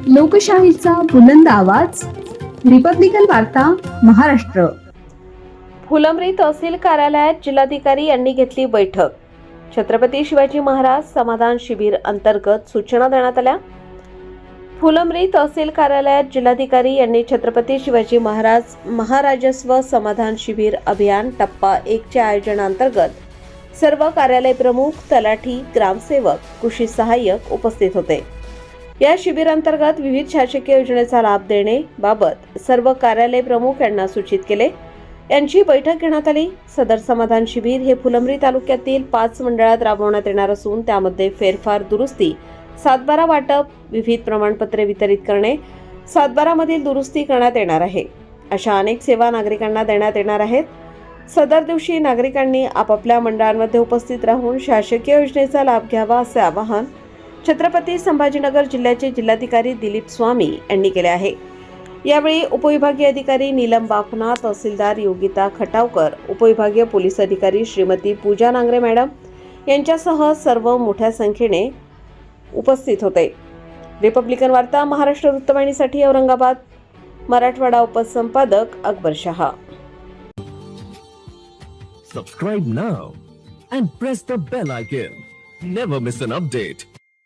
लोकशाहीचा बुलंद आवाज, रिपब्लिकन वार्ता, महाराष्ट्र. फुलंब्री तहसील कार्यालयात जिल्हाधिकारी यांनी घेतली बैठक. छत्रपती शिवाजी महाराज समाधान शिबिर अंतर्गत सूचना देण्यात आल्या. फुलंब्री तहसील कार्यालयात जिल्हाधिकारी यांनी छत्रपती शिवाजी महाराज महाराजस्व समाधान शिबिर अभियान टप्पा 1 च्या आयोजनांतर्गत सर्व कार्यालय प्रमुख, तलाठी, ग्रामसेवक, कृषी सहाय्यक उपस्थित होते. या शिबिरांतर्गत विविध शासकीय योजनेचा लाभ देणे बाबत सर्व कार्यालय प्रमुख यांना सूचित केले. यांची बैठक घेण्यात आली. सदर समाधान शिबिर हे फुलंब्री तालुक्यातील 5 मंडळात राबवण्यात येणार असून त्यामध्ये फेरफार दुरुस्ती, 7/12 वाटप, विविध प्रमाणपत्रे वितरित करणे, 7/12 मधील दुरुस्ती करण्यात येणार आहे. अशा अनेक सेवा नागरिकांना देण्यात येणार आहेत. सदर दिवशी नागरिकांनी आपापल्या मंडळांमध्ये उपस्थित राहून शासकीय योजनेचा लाभ घ्यावा असे आवाहन छत्रपती संभाजीनगर जिल्ह्याचे जिल्हाधिकारी दिलीप स्वामी यांनी केले आहे. यावेळी उपविभागीय अधिकारी नीलम बाफना, तहसीलदार योगिता खटावकर, उपविभागीय पोलीस अधिकारी श्रीमती पूजा नांगरे मॅडम यांच्यासह सर्व मोठ्या संख्येने उपस्थित होते. रिपब्लिकन वार्ता Maharashtra वृत्तवाहिनीसाठी Aurangabad Marathwada उपसंपादक Akbar Shah. Subscribe now and press the bell icon. Never miss an update.